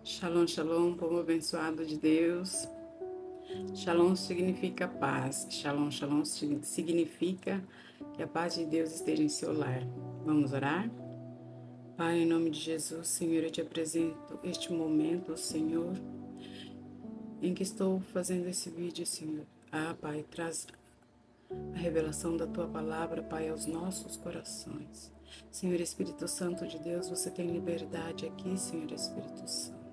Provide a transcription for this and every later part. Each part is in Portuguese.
Shalom, shalom, povo abençoado de Deus. Shalom significa paz. Shalom, shalom significa que a paz de Deus esteja em seu lar. Vamos orar? Pai, em nome de Jesus, Senhor, eu te apresento este momento, Senhor, em que estou fazendo esse vídeo, Senhor. Pai, traz a revelação da Tua palavra, Pai, aos nossos corações. Senhor Espírito Santo de Deus, você tem liberdade aqui, Senhor Espírito Santo.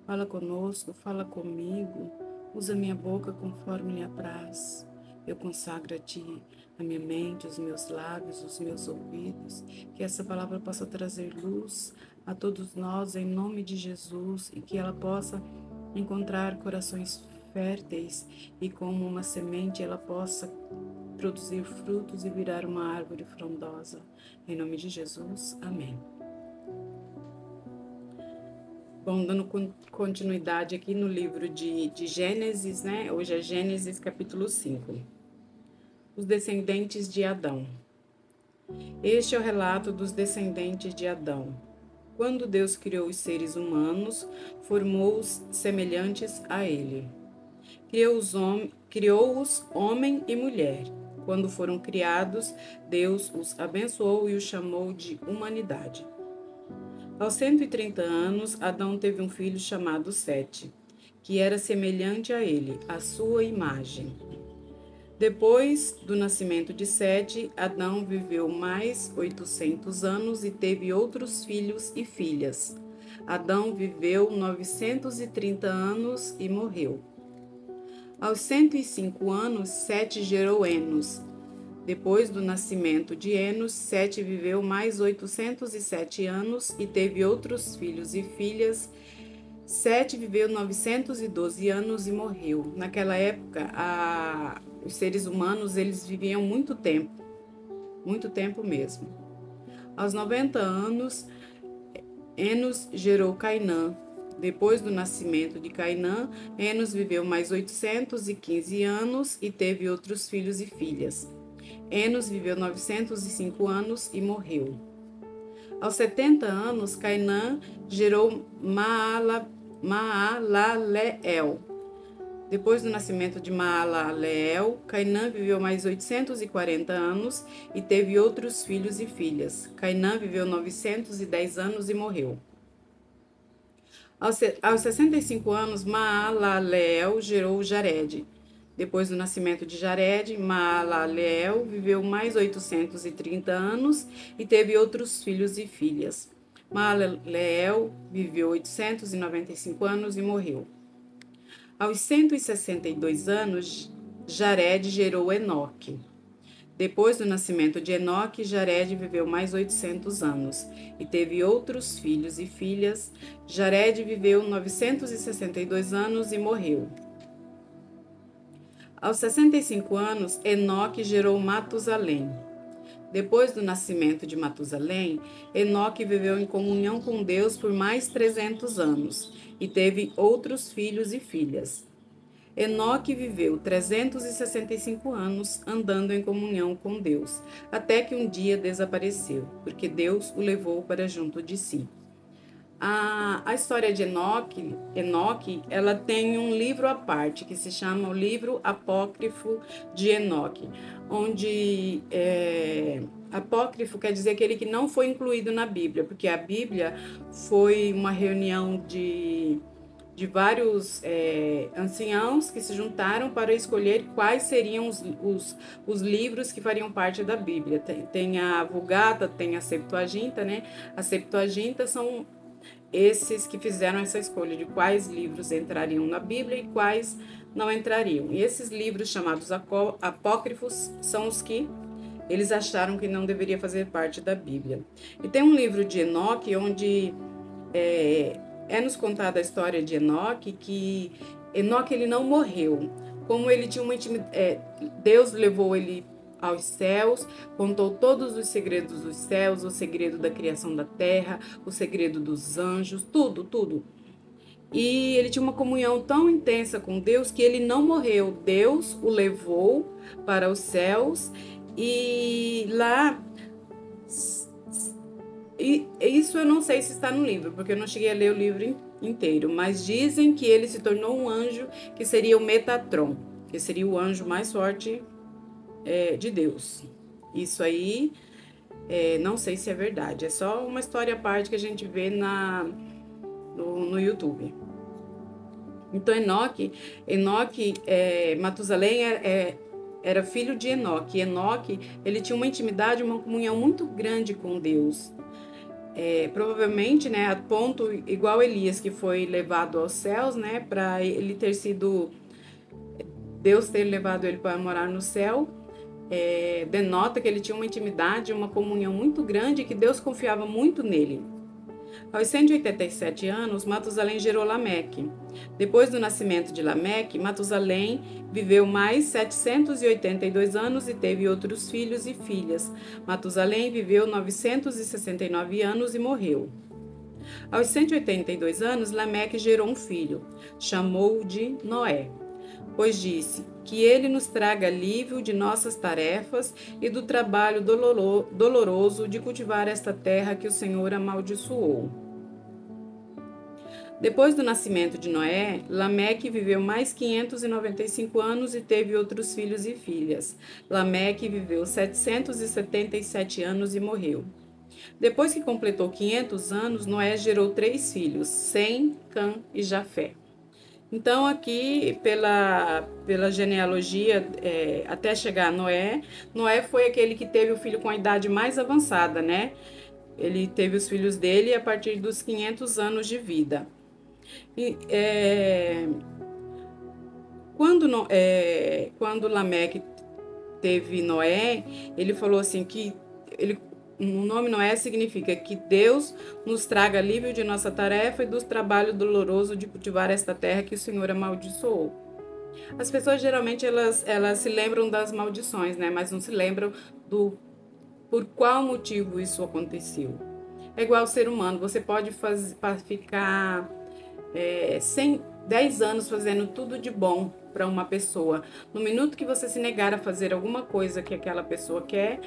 Fala conosco, fala comigo, usa minha boca conforme lhe apraz. Eu consagro a Ti a minha mente, os meus lábios, os meus ouvidos, que essa palavra possa trazer luz a todos nós em nome de Jesus e que ela possa encontrar corações férteis e como uma semente ela possa produzir frutos e virar uma árvore frondosa. Em nome de Jesus, amém. Bom, dando continuidade aqui no livro de Gênesis, né? Hoje é Gênesis capítulo 5. Os descendentes de Adão. Este é o relato dos descendentes de Adão. Quando Deus criou os seres humanos, formou-os semelhantes a ele. Criou-os homem e mulher. Quando foram criados, Deus os abençoou e os chamou de humanidade. Aos 130 anos, Adão teve um filho chamado Sete, que era semelhante a ele, à sua imagem. Depois do nascimento de Sete, Adão viveu mais 800 anos e teve outros filhos e filhas. Adão viveu 930 anos e morreu. Aos 105 anos, Sete gerou Enos. Depois do nascimento de Enos, Sete viveu mais 807 anos e teve outros filhos e filhas. Sete viveu 912 anos e morreu. Naquela época, os seres humanos eles viviam muito tempo mesmo. Aos 90 anos, Enos gerou Cainã. Depois do nascimento de Cainã, Enos viveu mais 815 anos e teve outros filhos e filhas. Enos viveu 905 anos e morreu. Aos 70 anos, Cainã gerou Maalaleel. Depois do nascimento de Maalaleel, Cainã viveu mais 840 anos e teve outros filhos e filhas. Cainã viveu 910 anos e morreu. Aos 65 anos, Maalaleel gerou Jared. Depois do nascimento de Jared, Maalaleel viveu mais 830 anos e teve outros filhos e filhas. Maalaleel viveu 895 anos e morreu. Aos 162 anos, Jared gerou Enoque. Depois do nascimento de Enoque, Jared viveu mais 800 anos e teve outros filhos e filhas. Jared viveu 962 anos e morreu. Aos 65 anos, Enoque gerou Matusalém. Depois do nascimento de Matusalém, Enoque viveu em comunhão com Deus por mais 300 anos e teve outros filhos e filhas. Enoque viveu 365 anos andando em comunhão com Deus, até que um dia desapareceu, porque Deus o levou para junto de si. A história de Enoque, ela tem um livro à parte, que se chama o livro apócrifo de Enoque, onde apócrifo quer dizer aquele que não foi incluído na Bíblia, porque a Bíblia foi uma reunião de vários anciãos que se juntaram para escolher quais seriam os livros que fariam parte da Bíblia. Tem a Vulgata, tem a Septuaginta, né? A Septuaginta são esses que fizeram essa escolha de quais livros entrariam na Bíblia e quais não entrariam. E esses livros chamados apócrifos são os que eles acharam que não deveria fazer parte da Bíblia. E tem um livro de Enoque onde nos contada a história de Enoque, que Enoque ele não morreu. Como ele tinha uma intimidade, Deus levou ele aos céus, contou todos os segredos dos céus, o segredo da criação da terra, o segredo dos anjos, tudo. E ele tinha uma comunhão tão intensa com Deus que ele não morreu. Deus o levou para os céus e lá E isso eu não sei se está no livro, porque eu não cheguei a ler o livro inteiro, mas dizem que ele se tornou um anjo que seria o Metatron, que seria o anjo mais forte de Deus. Isso aí, não sei se é verdade, é só uma história à parte que a gente vê no YouTube. Então, Matusalém era filho de Enoque. Enoque, ele tinha uma intimidade, uma comunhão muito grande com Deus. Provavelmente, né, a ponto igual Elias, que foi levado aos céus, né, para ele ter sido, Deus ter levado ele para morar no céu, denota que ele tinha uma intimidade, uma comunhão muito grande, que Deus confiava muito nele. Aos 187 anos, Matusalém gerou Lameque. Depois do nascimento de Lameque, Matusalém viveu mais 782 anos e teve outros filhos e filhas. Matusalém viveu 969 anos e morreu. Aos 182 anos, Lameque gerou um filho, chamou-o de Noé, pois disse: que ele nos traga alívio de nossas tarefas e do trabalho doloroso de cultivar esta terra que o Senhor amaldiçoou. Depois do nascimento de Noé, Lameque viveu mais 595 anos e teve outros filhos e filhas. Lameque viveu 777 anos e morreu. Depois que completou 500 anos, Noé gerou 3 filhos, Sem, Cã e Jafé. Então, aqui, pela genealogia, até chegar a Noé, Noé foi aquele que teve o filho com a idade mais avançada, né? Ele teve os filhos dele a partir dos 500 anos de vida. E, quando Lameque teve Noé, ele falou assim que o nome Noé significa que Deus nos traga alívio de nossa tarefa e do trabalho doloroso de cultivar esta terra que o Senhor amaldiçoou. As pessoas geralmente elas se lembram das maldições, né? Mas não se lembram por qual motivo isso aconteceu. É igual ao ser humano, você pode ficar 10 anos fazendo tudo de bom para uma pessoa. No minuto que você se negar a fazer alguma coisa que aquela pessoa quer,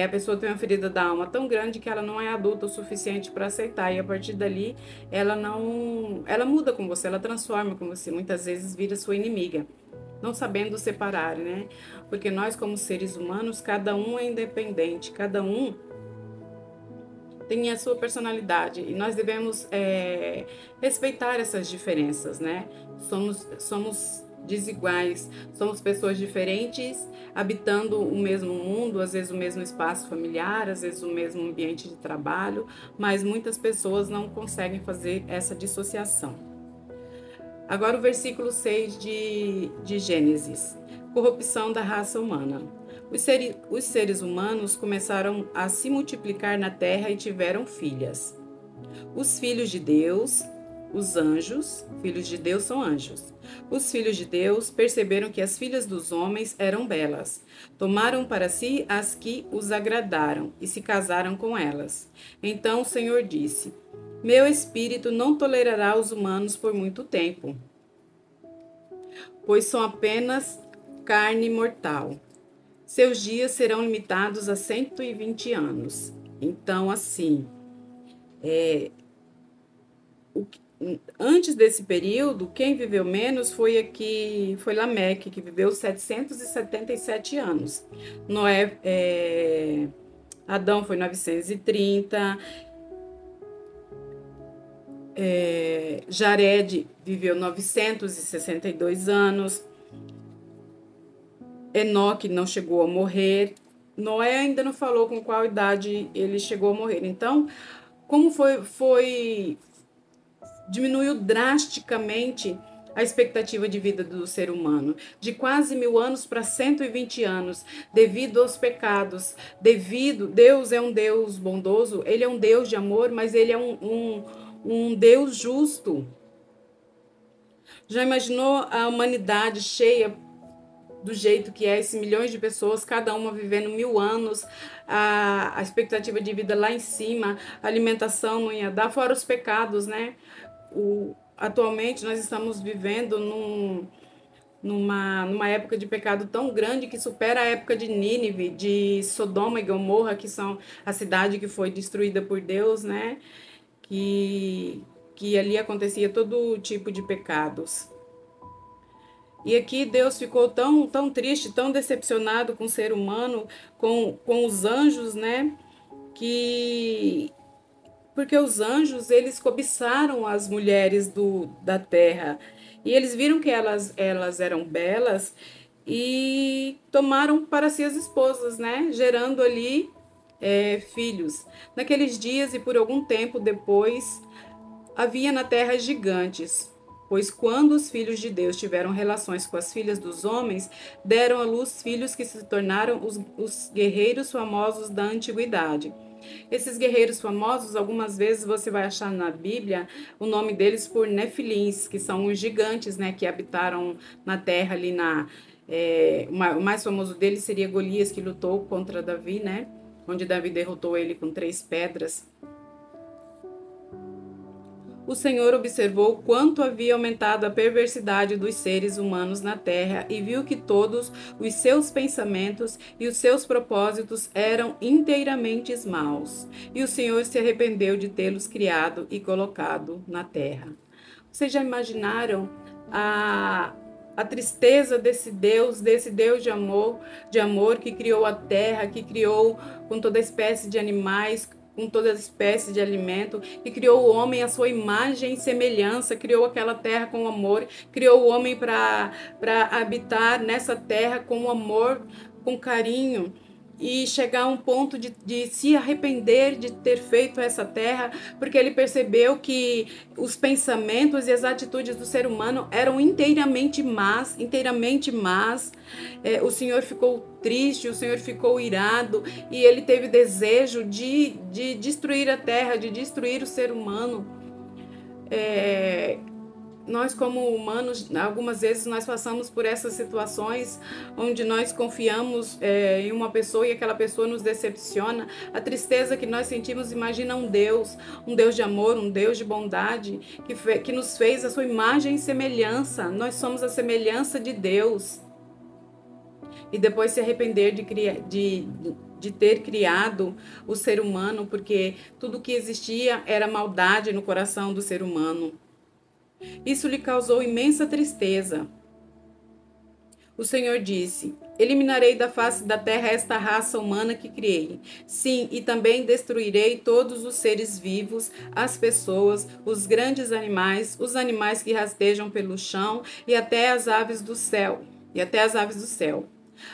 a pessoa tem uma ferida da alma tão grande que ela não é adulta o suficiente para aceitar, e a partir dali ela muda com você, ela transforma com você, muitas vezes vira sua inimiga, não sabendo separar, né? Porque nós, como seres humanos, cada um é independente, cada um tem a sua personalidade e nós devemos respeitar essas diferenças, né? Somos desiguais, somos pessoas diferentes, habitando o mesmo mundo, às vezes o mesmo espaço familiar, às vezes o mesmo ambiente de trabalho, mas muitas pessoas não conseguem fazer essa dissociação. Agora o versículo 6 de Gênesis. Corrupção da raça humana. Os seres humanos começaram a se multiplicar na terra e tiveram filhas. Os filhos de Deus, os anjos, filhos de Deus são anjos. Os filhos de Deus perceberam que as filhas dos homens eram belas. Tomaram para si as que os agradaram e se casaram com elas. Então o Senhor disse: meu espírito não tolerará os humanos por muito tempo, pois são apenas carne mortal. Seus dias serão limitados a 120 anos. Então, assim, antes desse período, quem viveu menos foi Lameque, que viveu 777 anos. Adão foi 930. Jared viveu 962 anos. Enoque não chegou a morrer. Noé ainda não falou com qual idade ele chegou a morrer. Então, como diminuiu drasticamente a expectativa de vida do ser humano, de quase 1000 anos para 120 anos, devido aos pecados, Deus é um Deus bondoso, Ele é um Deus de amor, mas Ele é um Deus justo. Já imaginou a humanidade cheia do jeito que é, esses milhões de pessoas, cada uma vivendo 1000 anos, a expectativa de vida lá em cima, a alimentação não ia dar, fora os pecados, né? Atualmente nós estamos vivendo numa época de pecado tão grande que supera a época de Nínive, de Sodoma e Gomorra, que são a cidade que foi destruída por Deus, né? Que ali acontecia todo tipo de pecados. E aqui Deus ficou tão triste, tão decepcionado com o ser humano, com os anjos, né? Porque os anjos, eles cobiçaram as mulheres da terra. E eles viram que elas eram belas e tomaram para si as esposas, né? Gerando ali filhos. Naqueles dias e por algum tempo depois, havia na terra gigantes. Pois quando os filhos de Deus tiveram relações com as filhas dos homens, deram à luz filhos que se tornaram os guerreiros famosos da antiguidade. Esses guerreiros famosos, algumas vezes você vai achar na Bíblia o nome deles por Nefilins, que são os gigantes, né, que habitaram na terra ali o mais famoso deles seria Golias, que lutou contra Davi, né, onde Davi derrotou ele com 3 pedras. O Senhor observou quanto havia aumentado a perversidade dos seres humanos na terra e viu que todos os seus pensamentos e os seus propósitos eram inteiramente maus. E o Senhor se arrependeu de tê-los criado e colocado na terra. Vocês já imaginaram a tristeza desse Deus de amor que criou a terra, que criou com toda espécie de animais, com toda espécie de alimento, que criou o homem à sua imagem e semelhança, criou aquela terra com amor, criou o homem para habitar nessa terra com amor, com carinho, e chegar a um ponto de se arrepender de ter feito essa terra, porque ele percebeu que os pensamentos e as atitudes do ser humano eram inteiramente más. O Senhor ficou triste, o Senhor ficou irado, e ele teve desejo de destruir a terra, de destruir o ser humano. Nós como humanos, algumas vezes nós passamos por essas situações onde nós confiamos em uma pessoa e aquela pessoa nos decepciona. A tristeza que nós sentimos, imagina um Deus de amor, um Deus de bondade, que nos fez a sua imagem e semelhança. Nós somos a semelhança de Deus. E depois se arrepender de ter criado o ser humano, porque tudo que existia era maldade no coração do ser humano. Isso lhe causou imensa tristeza. O Senhor disse: eliminarei da face da terra esta raça humana que criei. Sim, e também destruirei todos os seres vivos, as pessoas, os grandes animais, os animais que rastejam pelo chão e até as aves do céu.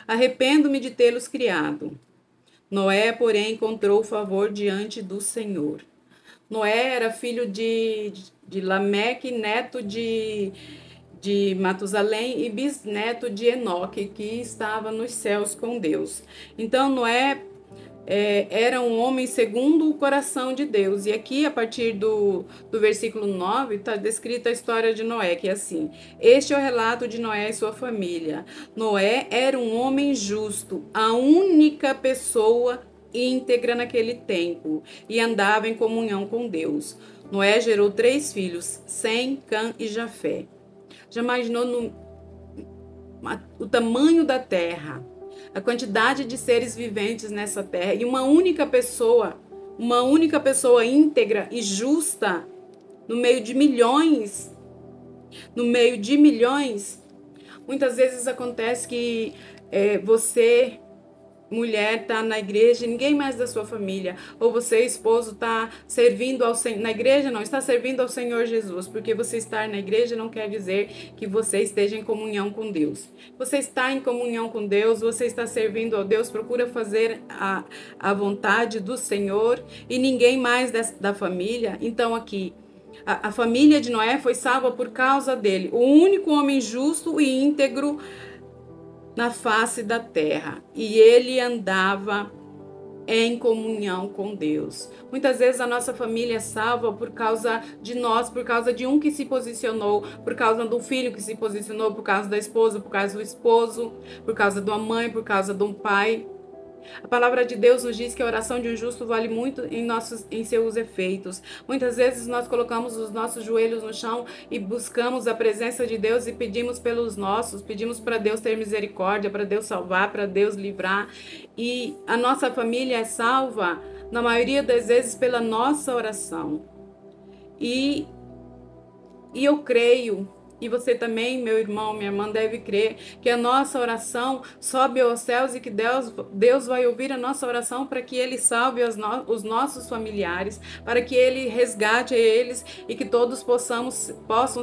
Arrependo-me de tê-los criado. Noé, porém, encontrou favor diante do Senhor. Noé era filho de Lameque, neto de Matusalém e bisneto de Enoque, que estava nos céus com Deus. Então, Noé era um homem segundo o coração de Deus. E aqui, a partir do versículo 9, está descrita a história de Noé, que é assim: este é o relato de Noé e sua família. Noé era um homem justo, a única pessoa íntegra naquele tempo, e andava em comunhão com Deus. Noé gerou 3 filhos, Sem, Cã e Jafé. Já imaginou o tamanho da terra, a quantidade de seres viventes nessa terra, e uma única pessoa íntegra e justa no meio de milhões? Muitas vezes acontece que você, mulher, está na igreja e ninguém mais da sua família, ou você, esposo, está servindo ao Senhor, na igreja não, está servindo ao Senhor Jesus, porque você estar na igreja não quer dizer que você esteja em comunhão com Deus. Você está em comunhão com Deus, você está servindo a Deus, procura fazer a vontade do Senhor, e ninguém mais da família. Então aqui, a família de Noé foi salva por causa dele, o único homem justo e íntegro na face da terra, e ele andava em comunhão com Deus. Muitas vezes a nossa família é salva por causa de nós, por causa de um que se posicionou, por causa do filho que se posicionou, por causa da esposa, por causa do esposo, por causa de uma mãe, por causa de um pai. A palavra de Deus nos diz que a oração de um justo vale muito em seus efeitos. Muitas vezes nós colocamos os nossos joelhos no chão e buscamos a presença de Deus e pedimos pelos nossos, pedimos para Deus ter misericórdia, para Deus salvar, para Deus livrar. E a nossa família é salva, na maioria das vezes, pela nossa oração. E eu creio, e você também, meu irmão, minha irmã, deve crer que a nossa oração sobe aos céus e que Deus vai ouvir a nossa oração para que Ele salve os nossos familiares, para que Ele resgate eles e que todos possam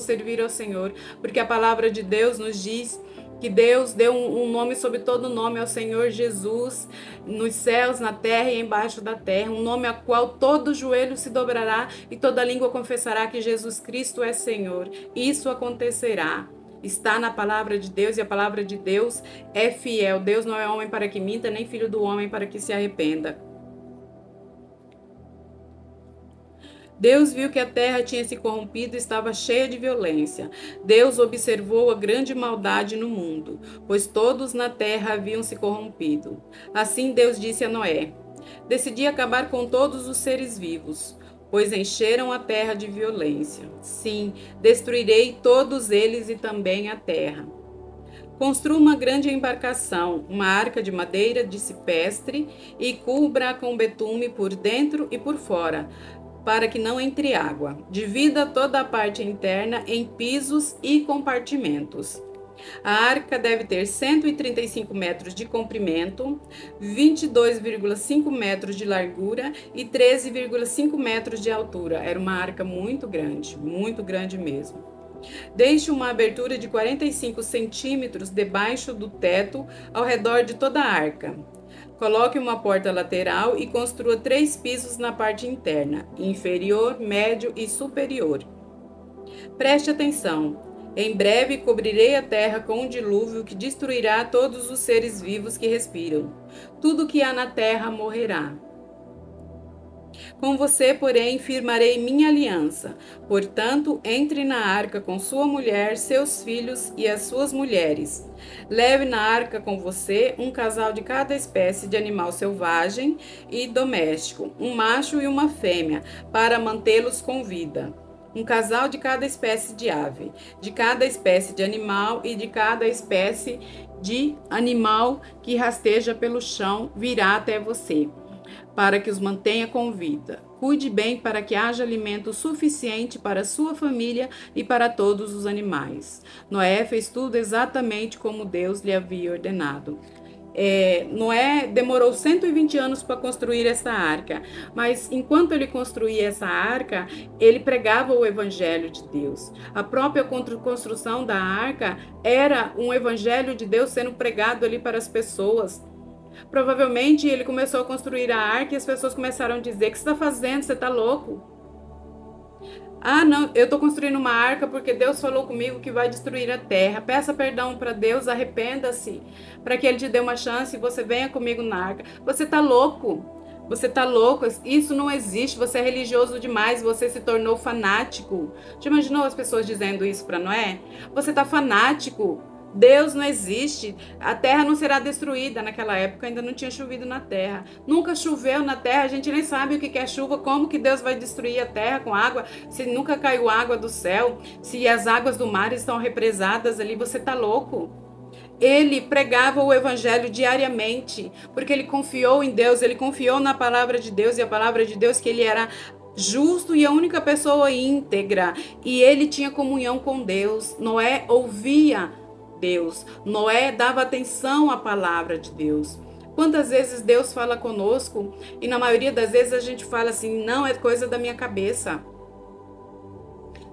servir ao Senhor. Porque a palavra de Deus nos diz que Deus deu um nome sobre todo nome ao Senhor Jesus, nos céus, na terra e embaixo da terra, um nome a qual todo joelho se dobrará e toda língua confessará que Jesus Cristo é Senhor. Isso acontecerá. Está na palavra de Deus e a palavra de Deus é fiel. Deus não é homem para que minta, nem filho do homem para que se arrependa. Deus viu que a terra tinha se corrompido e estava cheia de violência. Deus observou a grande maldade no mundo, pois todos na terra haviam se corrompido. Assim Deus disse a Noé: decidi acabar com todos os seres vivos, pois encheram a terra de violência. Sim, destruirei todos eles e também a terra. Construa uma grande embarcação, uma arca de madeira de cipestre, e cubra-a com betume por dentro e por fora, para que não entre água. Divida toda a parte interna em pisos e compartimentos. A arca deve ter 135 metros de comprimento, 22,5 metros de largura e 13,5 metros de altura. Era uma arca muito grande mesmo. Deixe uma abertura de 45 centímetros debaixo do teto ao redor de toda a arca. Coloque uma porta lateral e construa 3 pisos na parte interna, inferior, médio e superior. Preste atenção. Em breve cobrirei a terra com um dilúvio que destruirá todos os seres vivos que respiram. Tudo que há na terra morrerá. Com você, porém, firmarei minha aliança. Portanto, entre na arca com sua mulher, seus filhos e as suas mulheres. Leve na arca com você um casal de cada espécie de animal selvagem e doméstico, um macho e uma fêmea, para mantê-los com vida. Um casal de cada espécie de ave, de cada espécie de animal e de cada espécie de animal que rasteja pelo chão virá até você, para que os mantenha com vida. Cuide bem para que haja alimento suficiente para sua família e para todos os animais. Noé fez tudo exatamente como Deus lhe havia ordenado. Noé demorou 120 anos para construir essa arca, mas enquanto ele construía essa arca, ele pregava o evangelho de Deus. A própria construção da arca era um evangelho de Deus sendo pregado ali para as pessoas. Provavelmente ele começou a construir a arca e as pessoas começaram a dizer: o que você está fazendo? Você está louco? Ah, não, eu estou construindo uma arca porque Deus falou comigo que vai destruir a terra. Peça perdão para Deus, arrependa-se, para que Ele te dê uma chance e você venha comigo na arca. Você está louco? Você está louco? Isso não existe, você é religioso demais, você se tornou fanático. Já imaginou as pessoas dizendo isso para Noé? Você está fanático. Deus não existe, a terra não será destruída. Naquela época ainda não tinha chovido na terra, nunca choveu na terra, a gente nem sabe o que é chuva, como que Deus vai destruir a terra com água, se nunca caiu água do céu, se as águas do mar estão represadas ali, você tá louco? Ele pregava o evangelho diariamente, porque ele confiou em Deus, ele confiou na palavra de Deus, e a palavra de Deus que ele era justo e a única pessoa íntegra, e ele tinha comunhão com Deus. Noé ouvia Deus. Noé dava atenção à palavra de Deus. Quantas vezes Deus fala conosco e na maioria das vezes a gente fala assim: não, é coisa da minha cabeça.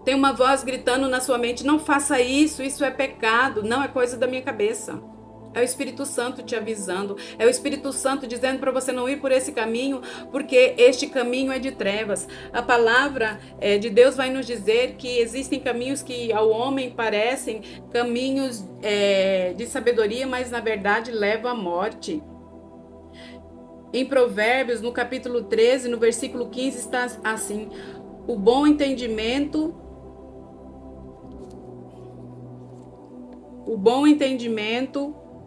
Tem uma voz gritando na sua mente: não faça isso, isso é pecado. Não, é coisa da minha cabeça. É o Espírito Santo te avisando, é o Espírito Santo dizendo para você não ir por esse caminho, porque este caminho é de trevas. A palavra de Deus vai nos dizer que existem caminhos que ao homem parecem caminhos de sabedoria, mas na verdade levam à morte. Em Provérbios, no capítulo 13, no versículo 15, está assim: o bom entendimento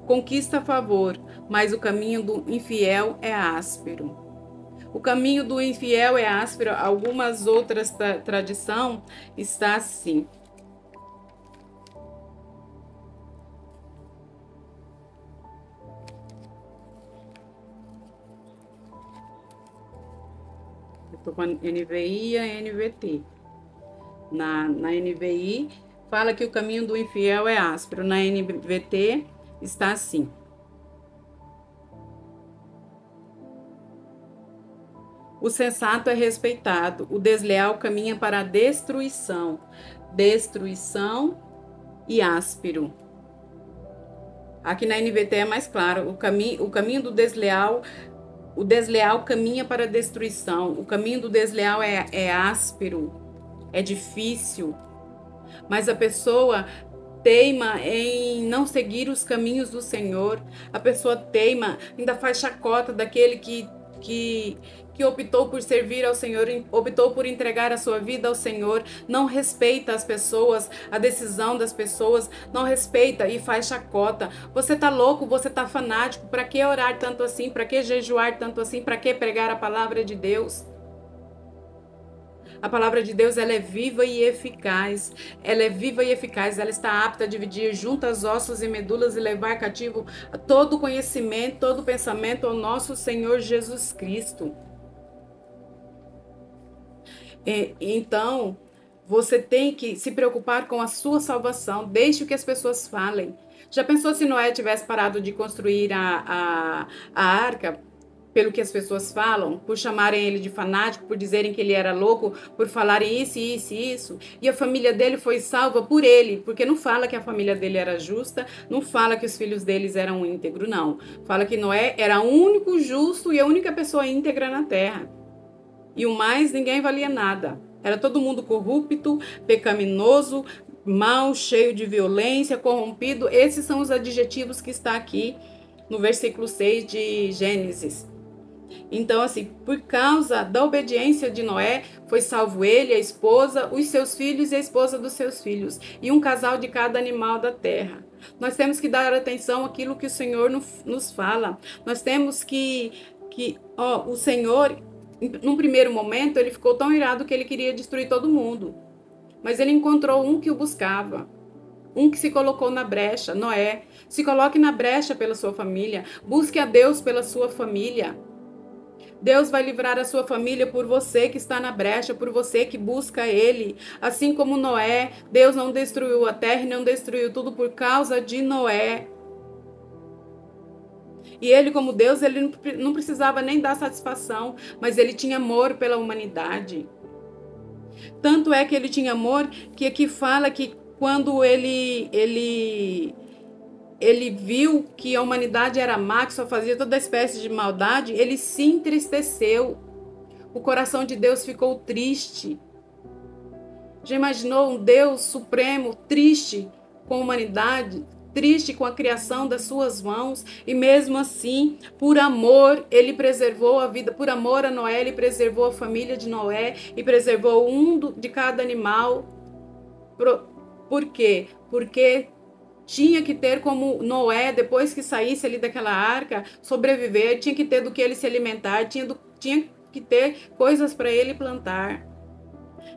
conquista favor, mas o caminho do infiel é áspero. O caminho do infiel é áspero. Algumas outras tradição está assim. Eu estou com a NVI e a NVT. Na NVI fala que o caminho do infiel é áspero. Na NVT está assim. O sensato é respeitado, o desleal caminha para a destruição. Destruição e áspero. Aqui na NVT é mais claro, o caminho do desleal, o desleal caminha para a destruição. O caminho do desleal é áspero, é difícil. Mas a pessoa teima em não seguir os caminhos do Senhor. A pessoa teima, ainda faz chacota daquele que optou por servir ao Senhor, optou por entregar a sua vida ao Senhor, não respeita as pessoas, a decisão das pessoas, não respeita e faz chacota. Você tá louco, você tá fanático, para que orar tanto assim, para que jejuar tanto assim, para que pregar a palavra de Deus? A palavra de Deus, ela é viva e eficaz. Ela é viva e eficaz. Ela está apta a dividir juntas, ossos e medulas e levar cativo todo conhecimento, todo pensamento ao nosso Senhor Jesus Cristo. Então, você tem que se preocupar com a sua salvação. Deixe que as pessoas falem. Já pensou se Noé tivesse parado de construir a arca? Pelo que as pessoas falam, por chamarem ele de fanático, por dizerem que ele era louco, por falarem isso, isso e isso. E a família dele foi salva por ele, porque não fala que a família dele era justa, não fala que os filhos deles eram íntegros, não. Fala que Noé era o único justo e a única pessoa íntegra na terra. E o mais, ninguém valia nada. Era todo mundo corrupto, pecaminoso, mau, cheio de violência, corrompido. Esses são os adjetivos que está aqui no versículo 6 de Gênesis. Então, assim, por causa da obediência de Noé, foi salvo ele, a esposa, os seus filhos e a esposa dos seus filhos, e um casal de cada animal da terra. Nós temos que dar atenção àquilo que o Senhor nos fala. Nós temos o Senhor, num primeiro momento, ele ficou tão irado que ele queria destruir todo mundo. Mas ele encontrou um que o buscava. Um que se colocou na brecha, Noé. Se coloque na brecha pela sua família. Busque a Deus pela sua família. Deus vai livrar a sua família por você que está na brecha, por você que busca Ele. Assim como Noé, Deus não destruiu a terra e não destruiu tudo por causa de Noé. E ele, como Deus, ele não precisava nem dar satisfação, mas ele tinha amor pela humanidade. Tanto é que ele tinha amor que aqui fala que quando ele viu que a humanidade era má, que só fazia toda espécie de maldade, ele se entristeceu. O coração de Deus ficou triste. Já imaginou um Deus supremo triste com a humanidade? Triste com a criação das suas mãos? E mesmo assim, por amor, ele preservou a vida. Por amor a Noé, ele preservou a família de Noé e preservou de cada animal. Por quê? Porque tinha que ter como Noé, depois que saísse ali daquela arca, sobreviver, tinha que ter do que ele se alimentar, tinha que ter coisas para ele plantar.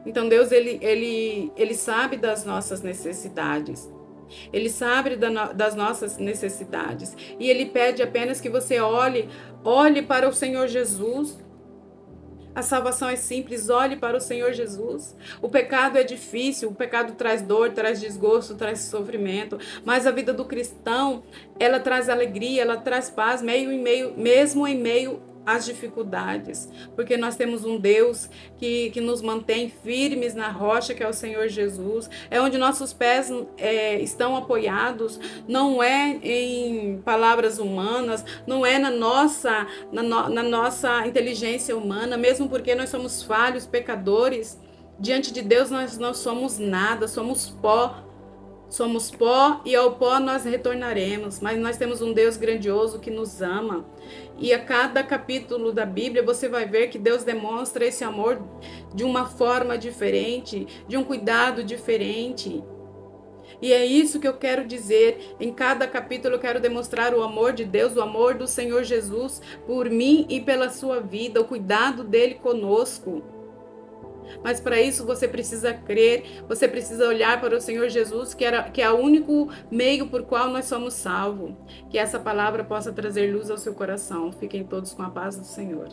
Então Deus, ele sabe das nossas necessidades. Ele sabe das nossas necessidades. E ele pede apenas que você olhe para o Senhor Jesus. A salvação é simples, olhe para o Senhor Jesus. O pecado é difícil, o pecado traz dor, traz desgosto, traz sofrimento, mas a vida do cristão, ela traz alegria, ela traz paz, mesmo em meio às dificuldades, porque nós temos um Deus que nos mantém firmes na rocha, que é o Senhor Jesus, é onde nossos pés estão apoiados, não é em palavras humanas, não é na nossa inteligência humana, mesmo porque nós somos falhos, pecadores. Diante de Deus nós não somos nada, somos pó. Somos pó e ao pó nós retornaremos, mas nós temos um Deus grandioso que nos ama. E a cada capítulo da Bíblia você vai ver que Deus demonstra esse amor de uma forma diferente, de um cuidado diferente. E é isso que eu quero dizer. Em cada capítulo eu quero demonstrar o amor de Deus, o amor do Senhor Jesus por mim e pela sua vida, o cuidado dele conosco. Mas para isso você precisa crer, você precisa olhar para o Senhor Jesus, que é o único meio por qual nós somos salvos. Que essa palavra possa trazer luz ao seu coração. Fiquem todos com a paz do Senhor.